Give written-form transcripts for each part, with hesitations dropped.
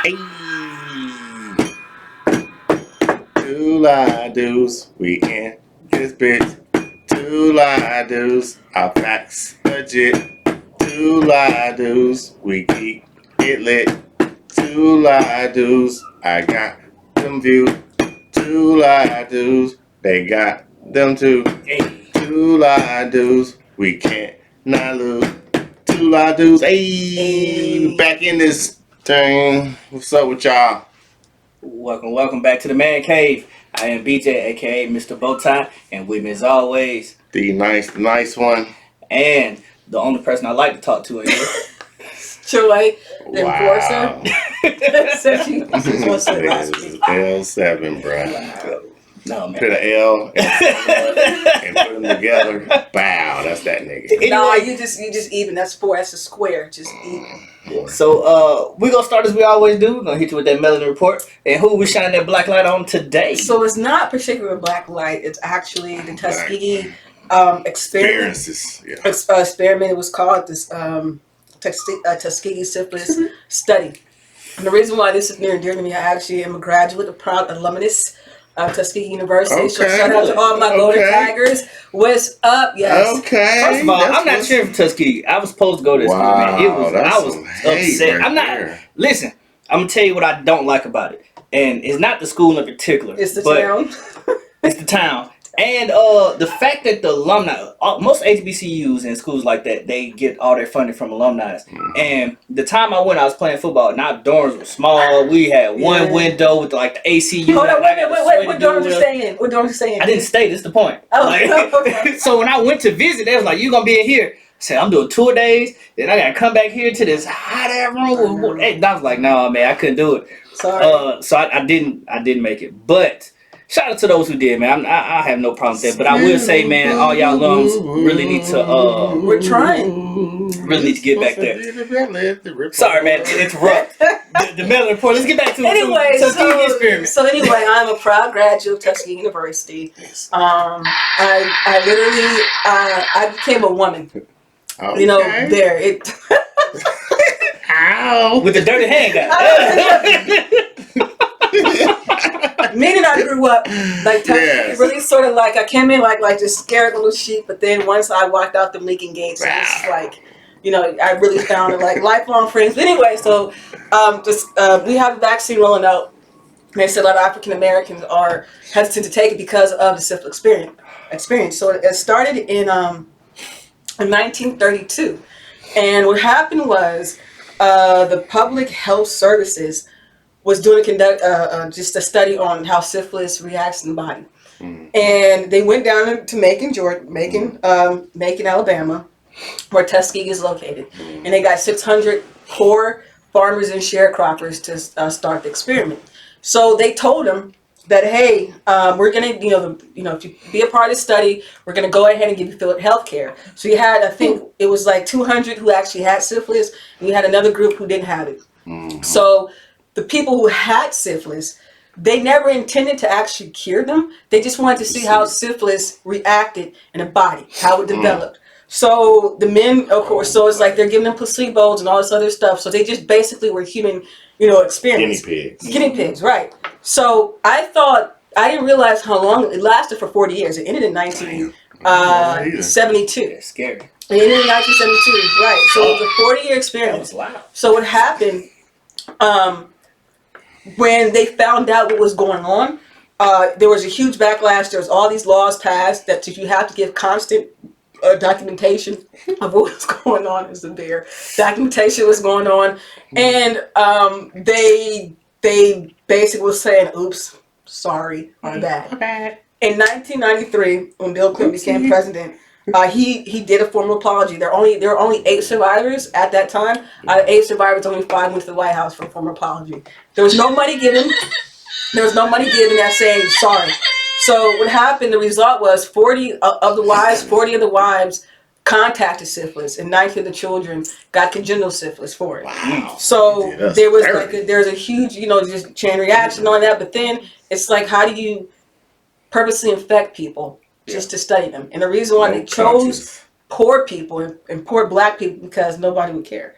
Hey. Two lie doos, we in this bitch. Two lie doos, our facts legit. Two lie doos, we keep it lit. Two lie doos, I got them views. Two lie doos, they got them too. Hey. Two lie doos, we can't not lose. Two lie doos, hey, back in this thing. What's up with y'all? Welcome back to the Man Cave. I am BJ, aka Mr. Bowtie, and with me as always, The nice one. and the only person I like to talk to in here. Joy, the Wow. enforcer. So she just wants to last This is week. L7, bruh. No, man. Put an L and put them together. Bow, that's that nigga. No, you just even. That's 4. That's a square. Just even. So we're gonna start as we always do. We're gonna hit you with that melody report. And who we shining that black light on today? So it's not particular black light. It's actually the Tuskegee experiment. Experiences. Yeah. Experiment. It was called this Tuskegee syphilis study. And the reason why this is near and dear to me, I actually am a graduate, a proud alumnus of Tuskegee University. So Okay. shout out to all my Golden Tigers. What's up? Yes. Okay. First of all, that's I'm not what's- cheering for Tuskegee. I was supposed to go to this school, man. That's I was some hate upset. right I'm not. there. Listen, I'm gonna tell you what I don't like about it, and it's not the school in particular. It's the but town. It's the town. And the fact that the alumni, most HBCUs and schools like that, they get all their funding from alumni. And the time I went, I was playing football, and our dorms were small. We had one window with like the AC unit. Hold on, wait. What dorms you staying? What dorms you staying? I didn't stay. That's the point. Oh, okay. So when I went to visit, they was like, "You gonna be in here?" I said, "I'm doing 2 days. Then I gotta come back here to this hot ass room." And I was like, "No, man, I couldn't do it." Sorry. So I didn't make it. But shout out to those who did, man. I have no problem with that. But I will say, man, all y'all alums really need to We're trying. really need to get back there. Sorry, man, it's rough. The melody report. Let's get back to Anyway, Tuskegee experiment. so anyway, I'm a proud graduate of Tuskegee University. I literally I became a woman. Okay. You know, there it. Ow. With the dirty hand guy. Meaning I grew up like Yes. really sort of like I came in like just scared little sheep, but then once I walked out the leaking gates, it was like, you know, I really found like lifelong friends. But anyway, so we have the vaccine rolling out. They said a lot of African Americans are hesitant to take it because of the syphilis experience. So it started in 1932, and what happened was the Public Health Services was doing just a study on how syphilis reacts in the body. And they went down to Macon, Alabama, where Tuskegee is located. And they got 600 poor farmers and sharecroppers to start the experiment. So they told them that, hey, we're gonna, if you be a part of the study, we're gonna go ahead and give you health care. So you had, I think it was like 200 who actually had syphilis, and you had another group who didn't have it. So the people who had syphilis, they never intended to actually cure them. They just wanted to see how syphilis reacted in the body, how it developed. So the men, of course, so it's like they're giving them placebos and all this other stuff. So they just basically were human, experiments. Guinea pigs, right. So I didn't realize how long it lasted for 40 years. It ended in 1972. It's scary. It ended in 1972, right. So it was a 40-year experience. That was loud. So what happened, when they found out what was going on, there was a huge backlash. There was all these laws passed that you have to give constant documentation of what was going on. Is there documentation was going on, and they basically was saying, "Oops, sorry, our bad." In 1993, when Bill Clinton became president, he did a formal apology. There were only 8 survivors at that time. Out of 8 survivors, only 5 went to the White House for a formal apology. There was no money given. That saying sorry. So what happened? The result was 40 of the wives contacted syphilis, and 9 of the children got congenital syphilis for it. Wow. So Yeah, there was terrible. there's a huge just chain reaction on that. But then it's like, how do you purposely infect people just to study them? And the reason why they chose poor people and poor black people, because nobody would care.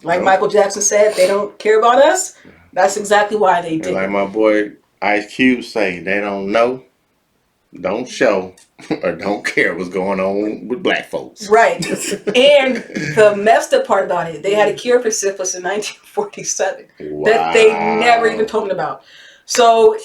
Like Michael Jackson said, they don't care about us. That's exactly why they And did like it. my boy Ice Cube say, they don't know, don't show, or don't care what's going on with black folks. Right. And the messed up part about it, they had a cure for syphilis in 1947 that they never even told me about. So,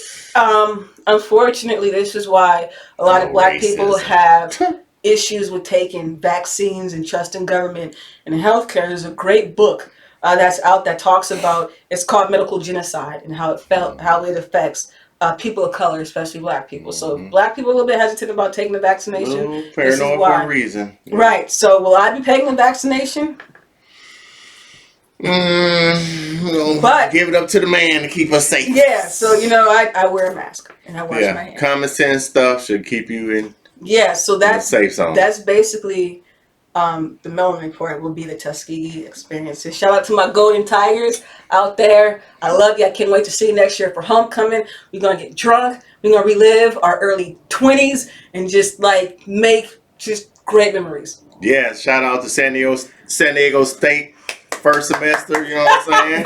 unfortunately, this is why a lot of black people Racism. have issues with taking vaccines and trusting government and healthcare. There's a great book that's out that talks about, it's called Medical Genocide, and how it affects people of color, especially black people. So if black people are a little bit hesitant about taking the vaccination, No, this is paranoid why. for a reason. Yeah. Right. So will I be taking the vaccination? We'll But- give it up to the man to keep us safe. Yeah. So I wear a mask and I wash my hands. Common sense stuff should keep you in Yeah. So the safe zone. that's basically the Melanin Report will be the Tuskegee experience. And shout out to my Golden Tigers out there. I love you. I can't wait to see you next year for homecoming. We're gonna get drunk. We're gonna relive our early 20s and just make just great memories. Yeah, shout out to San Diego State first semester, you know what I'm saying?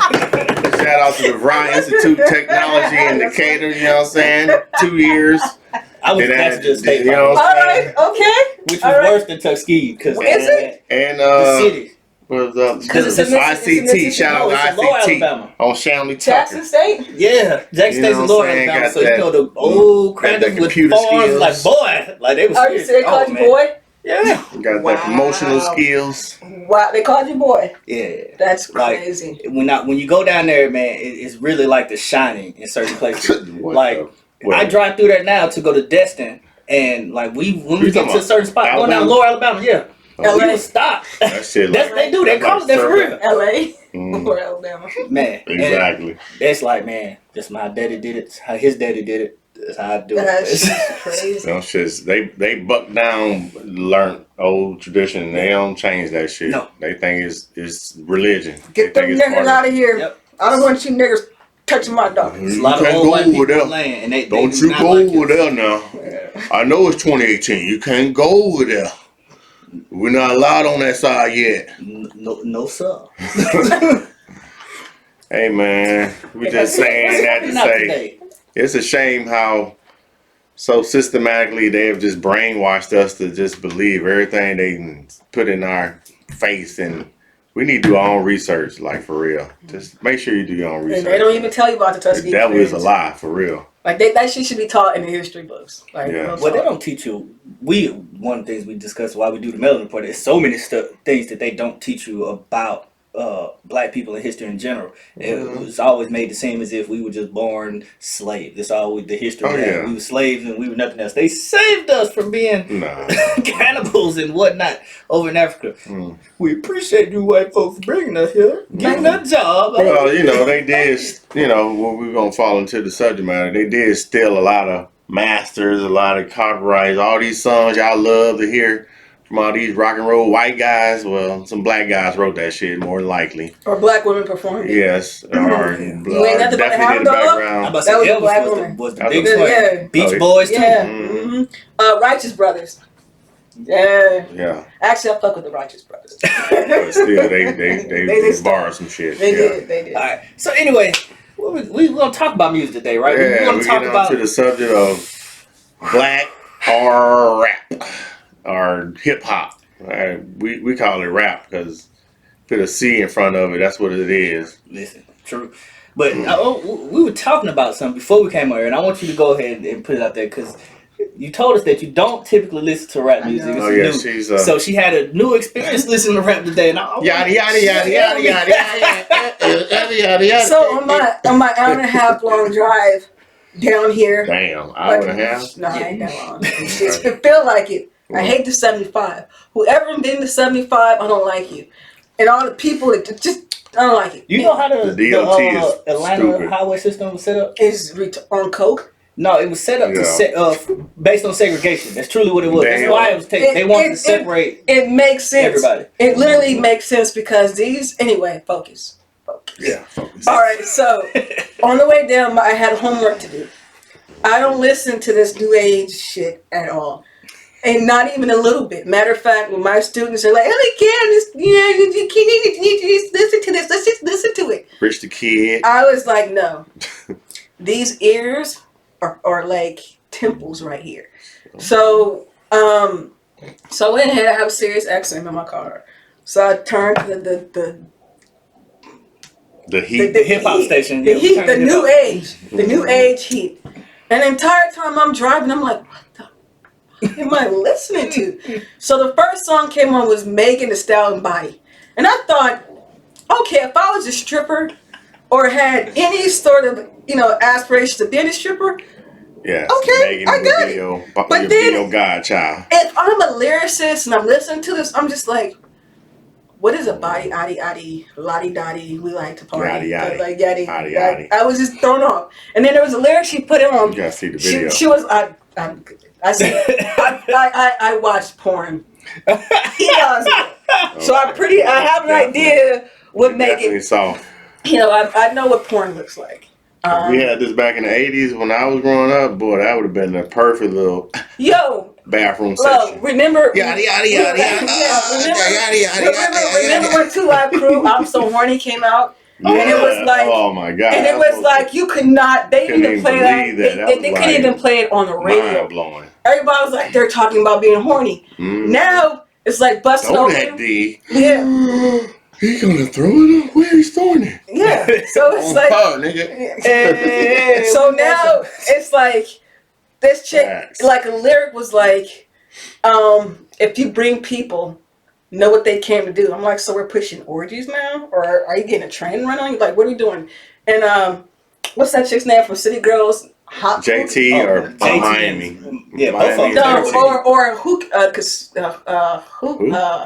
Shout out to the Vrye Institute Technology in Decatur, you know what I'm saying? 2 years. I was Then passenger that- state, you know All what I'm right. saying? Okay. which was All right. worse than Tuskegee because Is it? And the city. what was Because it's in ICT, shout out No, it's in Lower to ICT Alabama. on Shanley Jackson Tucker. State. Yeah, Jackson You know State's in what I'm Lower saying? Alabama, Got so you that- know the old that crackers with computer farms, like skills. boy, like they was. Oh, you said they called you man. boy? Yeah, Got Wow. that promotional skills. Wow, they called you boy. yeah. That's Like, crazy. When you go down there, man, it's really like The Shining in certain places. What Like, the- what? I drive through there now to go to Destin, and like when You we get talking to a certain spot, going down Alabama? Lower Alabama, yeah, Oh, we LA. would stop. That shit That's like- what they do. They call it that for real, LA Mm, or Alabama. man. And exactly. that's like, man, that's my daddy did it. How his daddy did it. That's how I do That's it. crazy. Them shits, they buck down, learn old tradition. They don't change that shit. No. They think it's religion. Get they them think it's niggas out of here. Yep. I don't want you niggas touching my dog. It's a lot of can't old go white over people there. land, and they Don't do you not go like over us. there now. I know it's 2018. You can't go over there. We're not allowed on that side yet. No, sir. Hey man, we just saying that to Not say today. it's a shame how so systematically they have just brainwashed us to just believe everything they can put in our face, and we need to do our own research, like for real. Just make sure you do your own research. And they don't even tell you about the The Tuskegee devil is a experience. lie, for real. Like that shit should be taught in the history books. Like, Yeah. real Well, they talk. don't teach you. One of the things we discussed why we do the Melanin Report is so many things that they don't teach you about black people and history in general. It was always made to seem as if we were just born slaves. That's always the history. Oh, we had. yeah. We were slaves and we were nothing else. They saved us from being Nah. cannibals and whatnot over in Africa. Mm. We appreciate you white folks for bringing us here, giving us a job. Well, they did, when we're going to fall into the subject matter, they did steal a lot of masters, a lot of copyrights, all these songs y'all love to hear from all these rock and roll white guys. Well, some black guys wrote that shit, more than likely. Or black women performing. Yes. Or You ain't nothing but a definitely hound did the dog? I'm background. about to say That was a Elvis black was woman. the That big was- one. Yeah. Beach Oh, Boys too. Yeah. Mhm. Righteous Brothers. Yeah. Yeah. Actually, I fuck with the Righteous Brothers. But still, they did borrowed some shit. They yeah. did. They did. All right. So anyway, we gonna talk about music today, right? Yeah, We're gonna we talk get on about to the subject of black or rap or hip hop. We call it rap because put a C in front of it. That's what it is. listen, true. But we were talking about something before we came over here, and I want you to go ahead and put it out there because you told us that you don't typically listen to rap music. I know. This is Oh yeah, new. she's So she had a new experience listening to rap today, and I yada yada yada yada yada yada yada yada. So on my hour and a half long drive down here. Damn, hour and a half. No, it ain't that long. It feel like it. I hate the 75. Whoever been to 75, I don't like you. And all the people that just I don't like it. You know how The DOT is Atlanta stupid. highway system was set up? Is on coke. No, it was set up based on segregation. That's truly what it was. That's Damn. why it was taken. They wanted to separate It makes sense. everybody. It literally makes sense because anyway, focus. Yeah. All right, so on the way down, I had homework to do. I don't listen to this new age shit at all. And not even a little bit. Matter of fact, when my students are like, "Oh, you need to listen to this. Let's just listen to it." Rich the Kid. I was like, "No, these ears are like temples right here." So, so I went ahead. I have Sirius XM in my car. So I turned The Heat. The hip hop station. the Yeah, heat, turn the it new up. age, the new age heat. And the entire time I'm driving, I'm like, what the fuck am I listening to? So the first song came on was Megan Thee Stallion Body. And I thought, okay, if I was a stripper or had any sort of, aspirations to being a stripper, Yeah. okay, Megan, I got it. your But then- video godchild. if I'm a lyricist and I'm listening to this, I'm just like, what is a body, addy, lottie dotty, we like to party. Yaddy, yaddy. Like yaddy, Yaddy, yaddy. yaddy. I was just thrown off. And then there was a lyric she put in on. You gotta see the video. She was, I said, I watched porn. eons ago. So I have an idea what make Definitely it, soft. I know what porn looks like. If we had this back in the 80s when I was growing up, boy, that would have been the perfect little Yo, bathroom look, session. remember, Yada, yada, yada, yada. remember when 2 Live Crew, I'm So Horny came out? Yeah. And it was like, oh my God. and it was like, you could not, they didn't even play believe that. that. They couldn't even play it on the radio. Mind blowing. Everybody was like, they're talking about being horny. Now, it's like busting Throw open. that D. Yeah. He gonna throw it up? Where he's throwing it? Yeah. So it's On like, par, nigga. so now it's like, this chick, Facts. like a lyric was like, if you bring people, know what they came to do. I'm like, so we're pushing orgies now? Or are you getting a train run on you? Like, what are you doing? And what's that chick's name from City Girls? JT or JT. Miami? Yeah, both of them. No, JT. or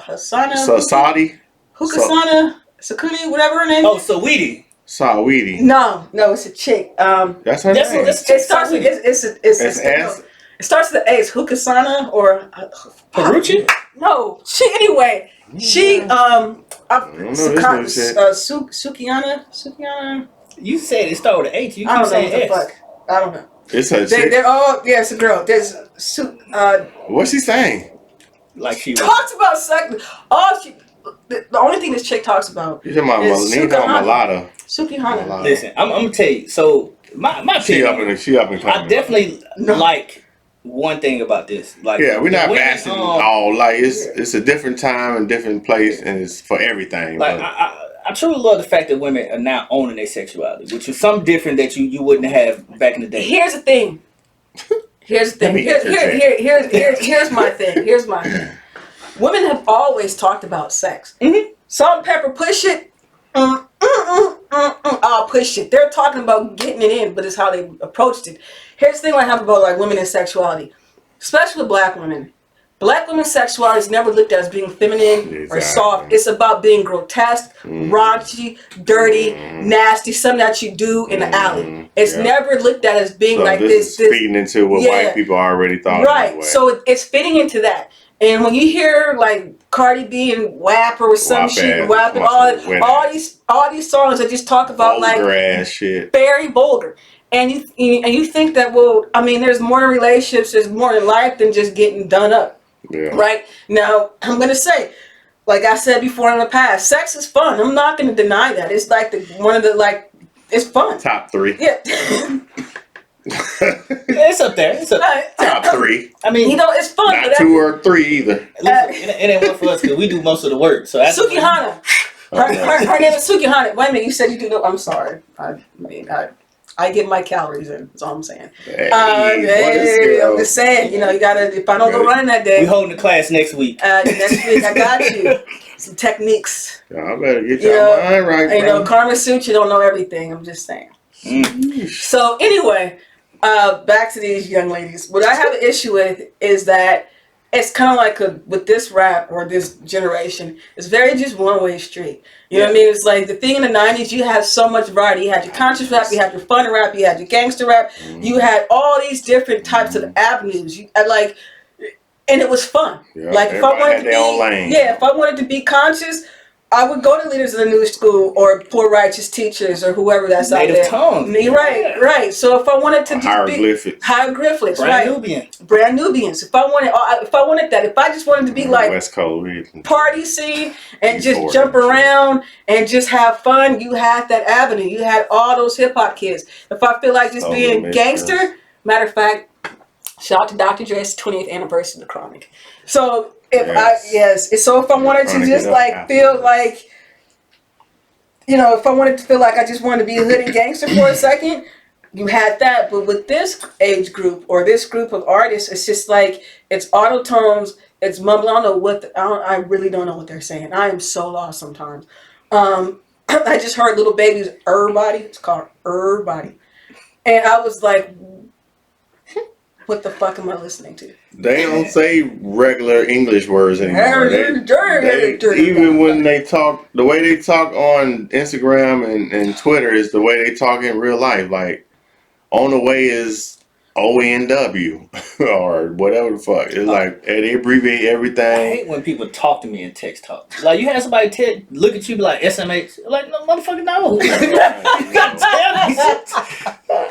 Hassana. So Saudi? Hukasana, Sakuni, whatever her name Oh, is. Saweetie. Saweetie. No, it's a chick. That's her That's name. what this- It starts with It's S? it starts with the A. It's Hukasana or Perucci? no. Anyway. She don't know this new Sukiana. You said it started with an H. You I keep don't know what saying the S. fuck. I don't know. It's her chick. They're all it's a girl. There's What's she saying? Like she was. talks about sex. The only thing this chick talks about You talking about is Malata? Sukihana. Malata. Listen, I'm gonna tell you. So my She up opinion. in coming. I definitely like one thing about this. Like, Yeah, we're not women, bashing all. Like it's a different time and different place, and it's for everything. Like but I truly love the fact that women are now owning their sexuality, which is something different that you wouldn't have back in the day. Here's the thing. Here's my thing. Here's my thing. Women have always talked about sex. Mm-hmm. Salt and pepper, push it. I'll push it. They're talking about getting it in, but it's how they approached it. Here's the thing I have about like women and sexuality, especially with black women. Black women's sexuality is never looked at as being feminine or soft. It's about being grotesque, raunchy, dirty, nasty, something that you do in the alley. It's never looked at as being so like this is feeding into what white people already thought. Right. Anyway. So it's fitting into that. And when you hear like Cardi B and WAP or some shit, WAP and all these songs that just talk about vulgar like ass shit, very vulgar. And you think that, well, I mean, there's more in relationships, there's more in life than just getting done up. Yeah. Right? Now, I'm going to say, like I said before in the past, sex is fun. I'm not going to deny that. It's like it's fun. Top 3. Yeah. It's up there. It's up there. Top 3. I mean, it's fun. Not 2 or 3 either. Listen, it ain't one for us because we do most of the work. So that's Sukihana. Her name is Sukihana. Wait a minute, you said you do know. I'm sorry. I get my calories in. That's all I'm saying. Hey, I'm just saying, you gotta, if I don't go running that day. We holding the class next week. Next week, I got you. Some techniques. Y'all better get your mind right, bro. Karma Suit, you don't know everything. I'm just saying. So anyway, back to these young ladies. What I have an issue with is that it's kind of like with this rap or this generation, it's very just one-way street. You know what I mean? It's like the thing in the 90s, you had so much variety. You had your conscious rap, you had your fun rap, you had your gangster rap, you had all these different types of avenues. And it was fun. Yeah, like if I wanted to be, their own lane. if I wanted to be conscious, I would go to Leaders of the New School or Poor Righteous Teachers or whoever that's out Native there. tongue. You're right, right. So if I wanted to just Hieroglyphics. hieroglyphics, Brand right? Nubian. Brand Nubians. If I wanted that, if I just wanted to be like West Coast. party scene and just Euphoria jump and shit. around and just have fun, you had that avenue. You had all those hip hop kids. If I feel like just All being the gangster, mixtures. matter of fact, shout out to Dr. Dre's 20th anniversary of the Chronic. So if so if I wanted to Chronic just it up like after feel this. like, you know, if I wanted to feel like I just wanted to be a hood and gangster for a second, you had that. But with this age group or this group of artists, it's just like it's auto tones, it's mumble. I don't know what I really don't know what they're saying. I am so lost sometimes. I just heard Little Baby's Everybody. It's called Everybody, and I was like, what the fuck am I listening to? They don't say regular English words anymore. Even when they talk, the way they talk on Instagram and Twitter is the way they talk in real life. Like, on the way is ONW or whatever the fuck. It's like, they abbreviate I everything. hate when people talk to me in text talk. Like, you have somebody look at you be like, SMH. Like, no, motherfucker, no. You gotta tell me.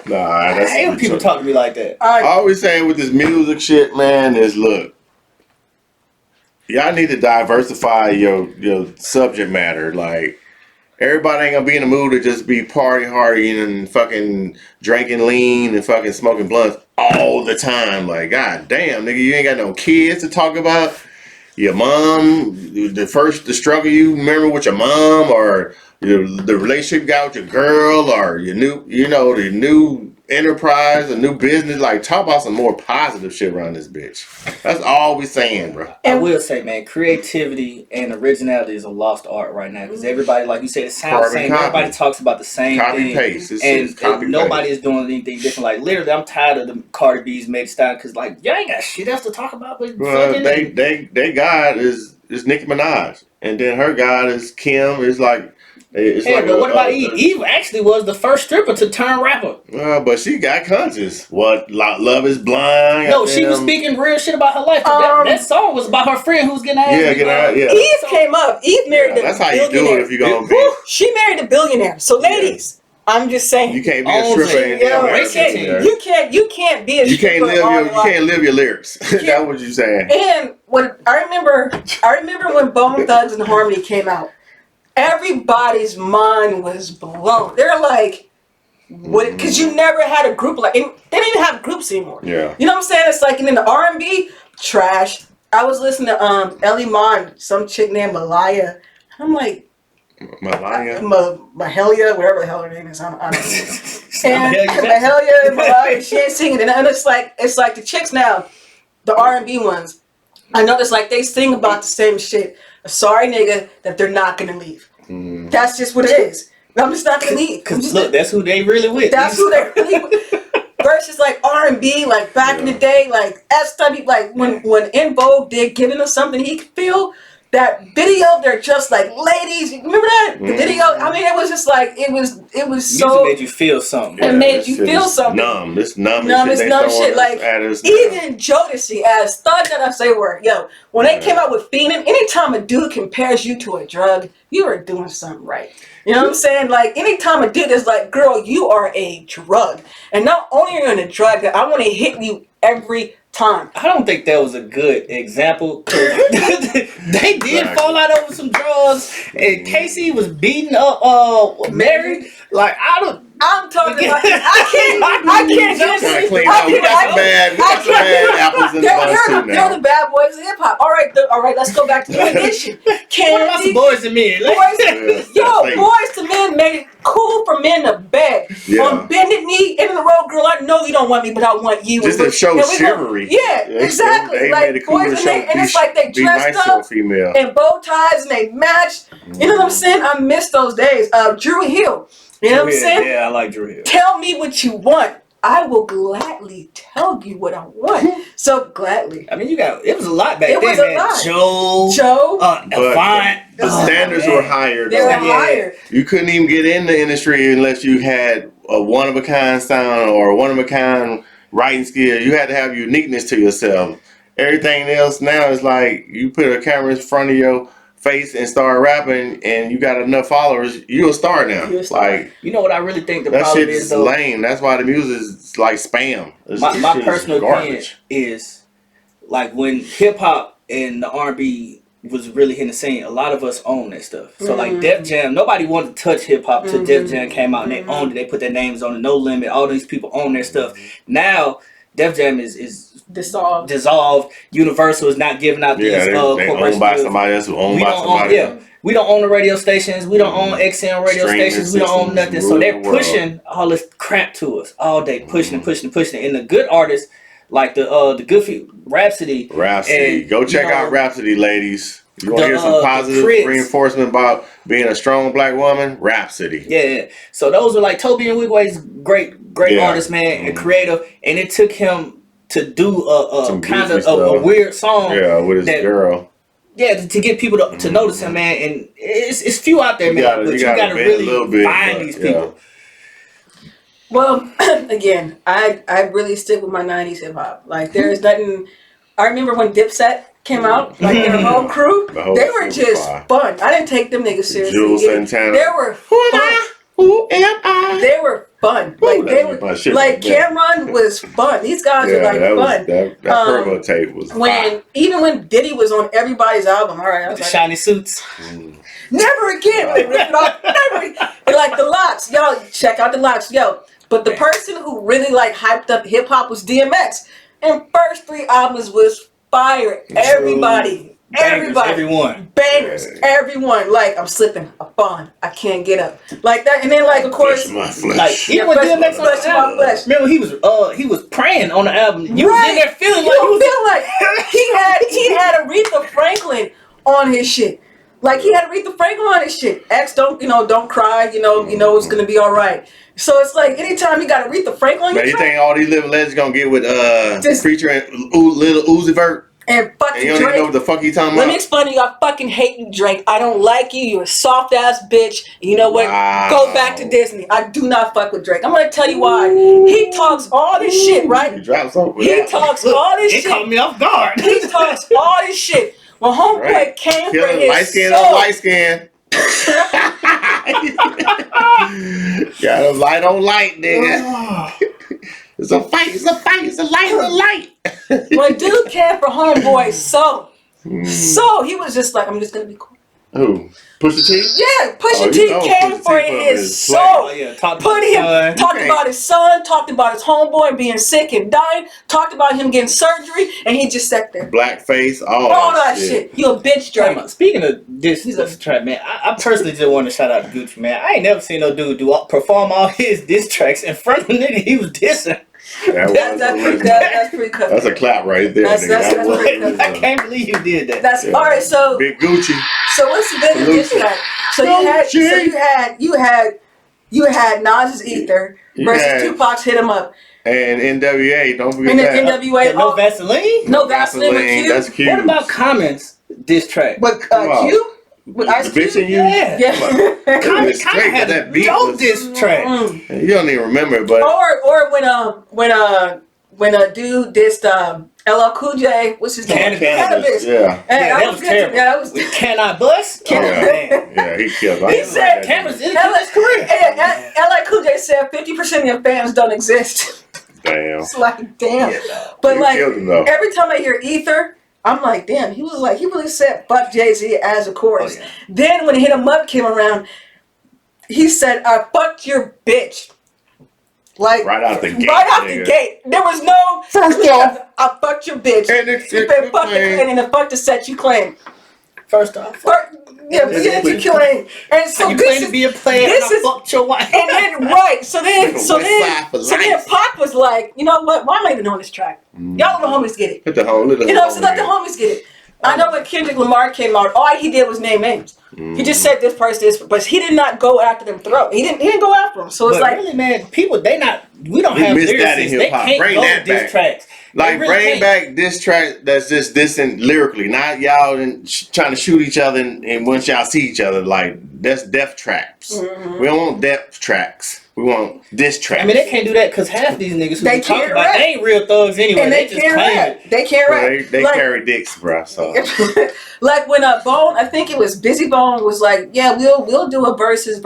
Nah, I that's hate when people talk to me like that. I always say with this music shit, man, is look, y'all need to diversify your subject matter. Like, everybody ain't gonna be in the mood to just be party hardy and fucking drinking lean and fucking smoking blunts all the time. Like, god damn, nigga, you ain't got no kids to talk about. Your mom, the struggle you remember with your mom, or the relationship you got with your girl, or your the new enterprise, a new business. Like, talk about some more positive shit around this bitch. That's all we saying, bro. I will say, man, creativity and originality is a lost art right now because everybody, like you said, it sounds the same. Carbon Everybody copy. talks about the same Copy thing. paste. And Copy nobody paste. is doing anything different. Like, literally, I'm tired of the Cardi B's Meg style because, like, y'all ain't got shit else to talk about. But Well, fucking they God is Nicki Minaj, and then her God is Kim. It's like it's hey, like but what about Eve? Eve actually was the first stripper to turn rapper. But she got conscious. What Love Is Blind? No, she was speaking real shit about her life. That song was about her friend who was getting ass. Yeah. Eve came up. Eve married a That's how billionaire. you do it if you're gonna be. She married a billionaire. So ladies, I'm just saying. You can't be a stripper and Yeah, marry a racing billionaire. You can't be a You can't stripper. you can't live your lyrics. That's what you saying. And when I remember when Bone Thugs and Harmony came out, everybody's mind was blown. They're like, what? Because you never had a group like, and they didn't even have groups anymore. Yeah. You know what I'm saying? It's like, and then the R&B, trash. I was listening to Ellie Mon, some chick named Malaya. I'm like, Malaya. Mahalia, whatever the hell her name is. I don't know. And Mahalia Malaya, she ain't singing. And it's like the chicks now, the R&B ones. I noticed like they sing about the same shit. A sorry nigga that they're not gonna leave. That's just what it is. I'm just not gonna leave. Because look, that's who they really with. That's who they really with. Versus like R&B, like back in the day, like SW, like when In Vogue did Giving Us Something He Could Feel, that video, they're just like ladies. Remember that? The video? I mean, it was just like, it was Music so. made you feel something. It made you feel something. Numb. This numb shit. Like, even Jodeci, as thought that I say were, yo, when they came out with Fiendin', anytime a dude compares you to a drug, you are doing something right. You know what I'm saying? Like, anytime a dude is like, girl, you are a drug. And not only are you a drug, I want to hit you every time. I don't think that was a good example. They did fall out over some drugs, and Casey was beating up Mary. Like, I'm talking about. I can't just. We got some bad apples in the bunch too now. They're the bad boys of hip hop. All right. Let's go back to the edition. What about some boys and men? Boys to Men made it cool for men to beg. On bended knee, in the road, girl. I know you don't want me, but I want you. Just to show chivalry. Yeah, exactly. They like made it cool boys to and show. men, and it's like they dressed up in bow ties and they matched. You know what I'm saying? I miss those days. Drew Hill. You know what I'm saying? Yeah, I like Drew Hill. Tell me what you want. I will gladly tell you what I want. So gladly. I mean, it was a lot back then. It was a lot. Joe. But the standards were higher. They were higher. You couldn't even get in the industry unless you had a one-of-a-kind sound or a one-of-a-kind writing skill. You had to have uniqueness to yourself. Everything else now is like you put a camera in front of your face and start rapping, and you got enough followers, you'll start now. You'll start. Like You know what I really think the that problem shit's is though. lame. That's why the music is like spam. My personal opinion is like when hip hop and the R&B was really hitting the scene, a lot of us own that stuff. So like Def Jam, nobody wanted to touch hip hop till Def Jam came out and they owned it. They put their names on it, No Limit. All these people own their stuff. Now Def Jam is dissolved. Universal is not giving out these they owned by somebody else who owned by somebody. We don't own the radio stations. We don't own XM radio stations. We don't own nothing. So they're pushing all this crap to us all day, pushing and pushing and pushing. And the good artists, like the good Rhapsody. And, go check out Rhapsody, ladies. You want to hear some positive reinforcement about being a strong black woman? Rhapsody. Yeah. So those are like Toby and Wigway's great artists, man, and creative. And it took him to do a kind of a weird song. Yeah, with his girl. Yeah, to get people to notice him, man, and it's few out there, man. But you gotta really find these people. Well, again, I really stick with my '90s hip hop. Like, there's nothing. I remember when Dipset came out, like their whole crew, they were just fun. I didn't take them niggas seriously. Jules Santana. They were fun. Who am I? They were fun. Like they were like Cameron was fun. These guys were like fun. That promo tape was even when Diddy was on everybody's album. All right, I was like, shiny suits. Never again. They ripped it off. Never. And like the Locks, y'all check out the Locks, yo. But the person who really like hyped up hip hop was DMX, and first 3 albums was fire. Everybody. Everyone. Bangers. Everyone. Like, I'm slipping. I'm falling. I can't get up. Like that. And then, like, of course, like even when DMX on the album, remember he was praying on the album. You was in there feeling like he had Aretha Franklin on his shit. Like, he had Aretha Franklin on his shit. X, don't cry. You know it's gonna be all right. So it's like anytime you got Aretha Franklin on your track, you think all these living legends gonna get with Preacher and Lil Uzi Vert? And fucking you don't Drake. even know what the fuck you talking about. Let me explain to you. I fucking hate you, Drake. I don't like you. You're a soft ass bitch. You know what? Wow. Go back to Disney. I do not fuck with Drake. I'm gonna tell you why. He talks all this shit, right? He talks all this shit. It caught me off guard. He talks all this shit. When homeboy came for his light skin soul. on light skin. Got a light on light, nigga. It's a fight. It's a fight. It's a light. It's a light. When dude came for homeboy soul, so he was just like, I'm just gonna be cool. Who? Pusha T? Yeah, Pusha T came for his soul. Talked about his son, talked about his homeboy being sick and dying, talked about him getting surgery, and he just sat there. Blackface, all that shit. You a bitch, Drake. Speaking of this track, man, I personally just want to shout out to Gucci, man. I ain't never seen no dude perform all his diss tracks in front of a nigga he was dissing. That's pretty cool. That's a clap right there. I can't believe you did that. That's all right. So Big Gucci. So what's the bigger diss track? So you had Nas's Ether versus Tupac's Hit 'Em Up. And NWA, don't forget that. NWA, no Vaseline? No Vaseline with Q. That's Q. What about Common's diss track? With Q? With Ice Cube? Bitching you? Yeah. Common had that beat diss track. You don't even remember it, but or when a dude dissed LL Cool J, what's his name? Cannabis. Yeah. That was terrible. Yeah, that was. Can I bust? Yeah, he killed it. He said, Cannabis is his career. LL Cool J said 50% of your fans don't exist. Damn. It's like, damn. But like, every time I hear Ether, I'm like, damn, he really said fuck Jay-Z as a chorus. Then when Hit 'Em Up came around, he said, I fucked your bitch. Like right out the gate. The gate. There was no first off, I fucked your bitch. And then fuck the set you claim. First off. You claim. And so you claim to be a player and I fucked your wife. And then so then Pac was like, you know what? Why am I even on this track? Y'all let the homies get it. Let the homies get it. I know when Kendrick Lamar came out, all he did was name names. He just said this person, but he did not go after them throat. He didn't go after them. So it's like, really, man, people we don't have lyricists. They can't go diss tracks. Like bring back diss track that's just dissing lyrically, not y'all trying to shoot each other and once y'all see each other, like that's death traps. We don't want death tracks. We want diss tracks. I mean, they can't do that because half these niggas who They we talk can't about, rap. they ain't real thugs anyway. And they just can't claim rap. it. They can't Well, rap. they Like, carry dicks, bro. So like when Bone, I think it was Busy Bone was like, yeah, we'll do a versus the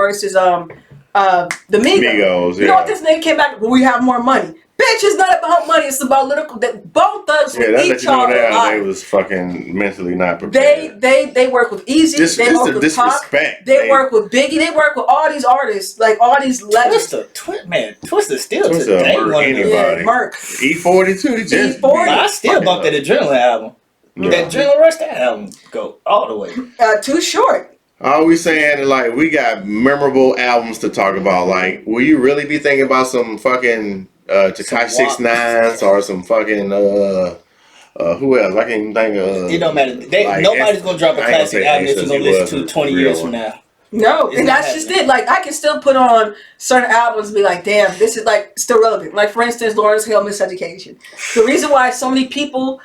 Migos. Migos, You know what this nigga came back? Well, we have more money. Bitch, it's not about money. It's about lyrical. Bone Thugs yeah, will that eat let you know y'all that they alive. was fucking mentally not prepared. They work with Easy. They work with Pac. Disrespect. They work with Biggie. They work with all these artists, like all these legends. Twister still Twister today. murk One of them. anybody. Yeah, Merc. E42, he just E40. I still bumped that Adrenaline album. Yeah. That Adrenaline Rush, that album go all the way. Too short. All we saying is like we got memorable albums to talk about. Like, will you really be thinking about some fucking Tekashi 6ix9ine or some fucking who else? I can't even think of. It don't matter. Like, nobody's gonna drop a I ain't gonna classic say album that Ace you're gonna because he listen to was 20 a years real from one. now. No, It's and not that's just happening. it. Like I can still put on certain albums and be like, damn, this is like still relevant. Like for instance, Lawrence Hill Miseducation. The reason why so many people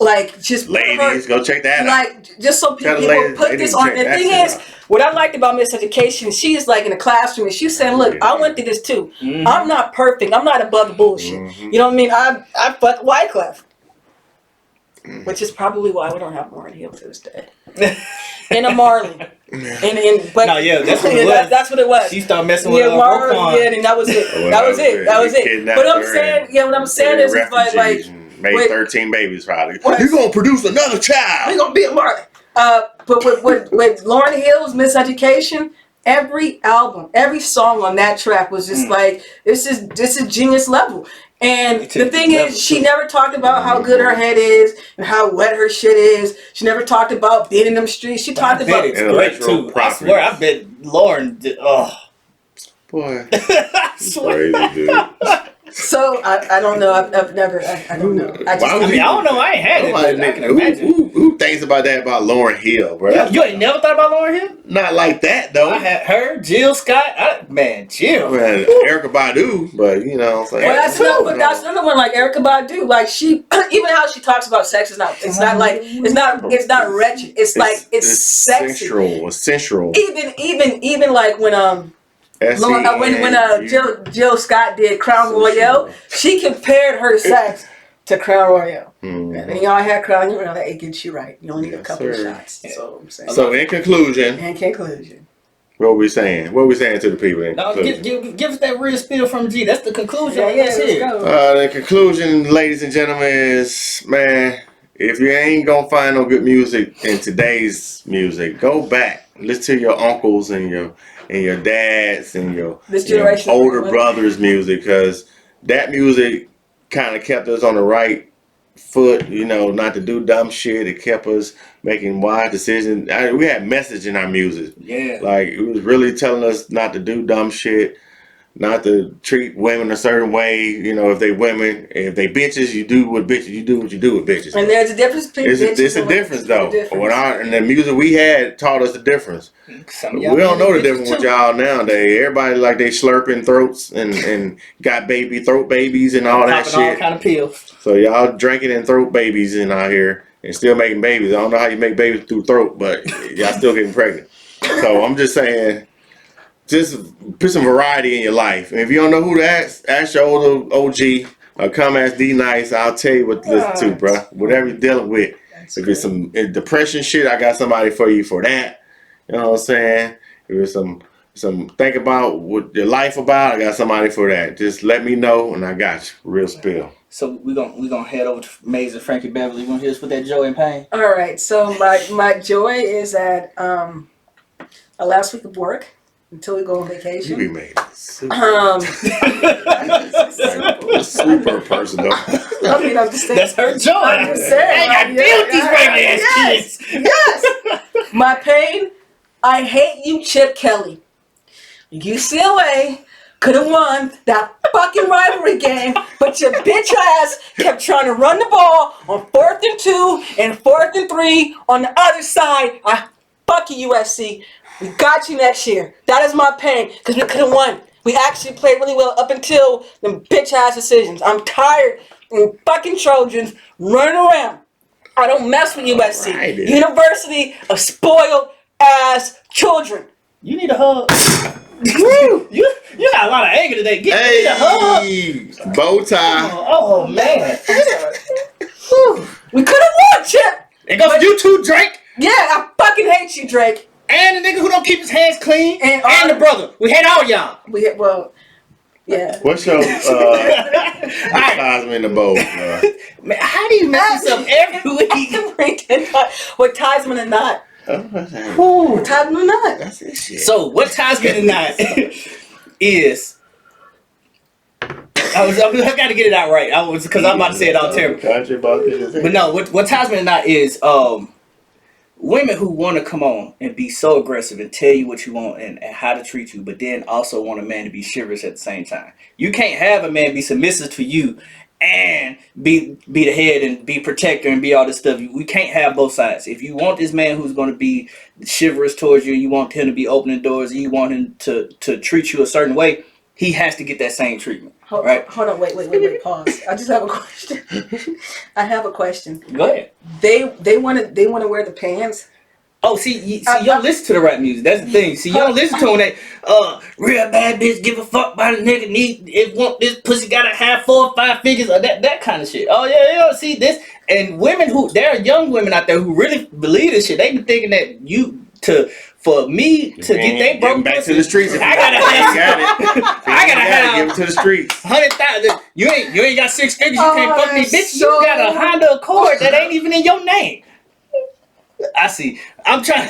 like just put her- Ladies, go check that out. like just so Tell the people ladies- put they this need to on. check The that thing shit is, out. what I liked about Miseducation, she is like in a classroom and she's saying, look, I went through this too. Mhm. I'm not perfect. I'm not above the bullshit. Mhm. You know what I mean? I fuck Wyclef. Which is probably why we don't have Lauryn Hill to this day. And a Marley. But No, yeah, that's what it yeah, was. that's what it was. She started messing with Marley, Roquan. yeah, and that was it. Well, that was it. That was He it. kidnapped But I'm her saying, and yeah, what I'm saying put is, her in it's like refugees and made wait. 13 babies probably. What? You're gonna produce another we child. gonna beat Marley. But with Lauryn Hill's Miseducation, every album, every song on that track was just like this is genius level. And the thing is, she never talked about how good her head is and how wet her shit is. She never talked about being in them streets. She talked I bet about it's great too. I swear, I bet Lauren did. Oh, Boy, I swear. crazy dude. so I don't know. I've never. I don't know. I Why would I mean, I don't know. I ain't had it, Nobody, but I can who, imagine. who thinks about that about Lauryn Hill, bro? You ain't never thought about Lauren Hill? Not like that though. I had her, Jill Scott. Jill. Man, Erykah Badu, but you know what I'm saying. Well, that's another one like Erykah Badu. Like she, even how she talks about sex is not. It's not like it's not wretched. It's like it's sexy. Sensual. Even like when Jill Scott did Crown Royale, she compared her sex to Crown Royale. And y'all had Crown Royale, that gets you right. You only need a couple of shots. That's all I'm saying. So in conclusion, what we saying? What we saying to the people? In No, conclusion? give us that real spiel from G. That's the conclusion. That's let's it. go. The conclusion, ladies and gentlemen, is man, if you ain't gonna find no good music in today's music, go back, listen to your uncles and your dads and your older brothers' music, because that music kind of kept us on the right foot, not to do dumb shit. It kept us making wise decisions. We had message in our music. Yeah. Like, it was really telling us not to do dumb shit, not to treat women a certain way. If they women, if they bitches, you do what bitches, you do what you do with bitches. And there's a difference between bitches. It's a difference though. And the music we had taught us the difference. We don't know the difference with y'all nowadays. Everybody like they slurping throats and got throat babies and all that shit. All kind of pills. So y'all drinking and throat babies in out here and still making babies. I don't know how you make babies through throat, but y'all still getting pregnant. So I'm just saying, just put some variety in your life. And if you don't know who to ask your older OG or come ask D Nice. I'll tell you what to listen to, bro. Whatever you're dealing with. If it's some depression shit, I got somebody for you for that. You know what I'm saying? If it's some think about what your life about, I got somebody for that. Just let me know and I got you. Real spill. So we gonna head over to Maze and Frankie Beverly. You wanna hear us with that joy and pain? All right. So my joy is that our last week of work until we go on vacation. You be made super, Super personal. I mean, I'm just saying. That's her joy. I'm just saying. I gotta deal with these raggedy ass kids. Yes. My pain. I hate you, Chip Kelly. UCLA could have won that fucking rivalry game, but your bitch ass kept trying to run the ball on 4th and 2 and 4th and 3 on the other side. Fuck you, USC. We got you next year. That is my pain, because we could have won. We actually played really well up until them bitch ass decisions. I'm tired of fucking Trojans running around. I don't mess with USC. Right, University of spoiled ass children. You need a hug. You got a lot of anger today. Get me the hug. Hey, bow tie. Oh man. We could have won, Chip. It goes for you too, Drake. Yeah, I fucking hate you, Drake. And the nigga who don't keep his hands clean. And the brother. We hate all y'all. Yeah. What's your ties in the bow? Man, how do you mess this up every week? What ties me in a knot? What ties me in a knot? That's this shit. So what ties me in the knot is I got to get it out right. Because I'm about to say it all terrible. But no, what ties me in the knot is women who want to come on and be so aggressive and tell you what you want and how to treat you, but then also want a man to be chivalrous at the same time. You can't have a man be submissive to you and be the head and be protector and be all this stuff. We can't have both sides. If you want this man who's going to be chivalrous towards you, you want him to be opening doors, you want him to treat you a certain way, he has to get that same treatment. Hold on, wait, pause. I just have a question. Go ahead. They want to wear the pants. Oh, see, you don't listen to the rap music. That's the thing. See, you don't listen to that. Real bad bitch, give a fuck about a nigga. Want this pussy gotta have 4 or 5 figures or that kind of shit. Oh yeah. See this, and women there are young women out there who really believe this shit. They been thinking that for me to get they broke back pussy, to the streets. I gotta have give it to the streets. 100,000. You ain't got 6 figures. You can't fuck me, bitch. You got a Honda Accord that ain't even in your name. I see. I'm trying.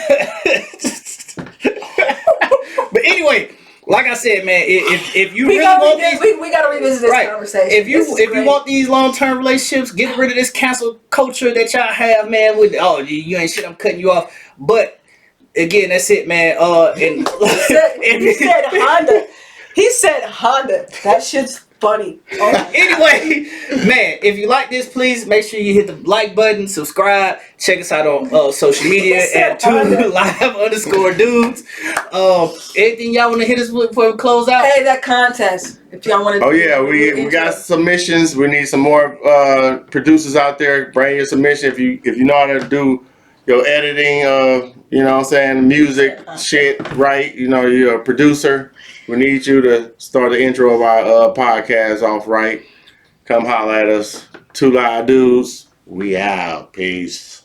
But anyway, like I said, man, if you really want these, we gotta revisit this conversation. If you want these long-term relationships, get rid of this cancel culture that y'all have, man. With you ain't shit, I'm cutting you off. But again, that's it, man. And he said Honda. He said Honda. That shit's funny. Anyway, man, if you like this, please make sure you hit the like button, subscribe, check us out on social media at 2live_dudes. Anything y'all want to hit us with before we close out? Hey, that contest. If y'all want to. Oh yeah, we got submissions. We need some more producers out there. Bring your submission if you know how to do your editing. You know what I'm saying, music shit right. You know, you're a producer. We need you to start the intro of our podcast off right. Come holler at us. 2 Live Dudes. We out. Peace.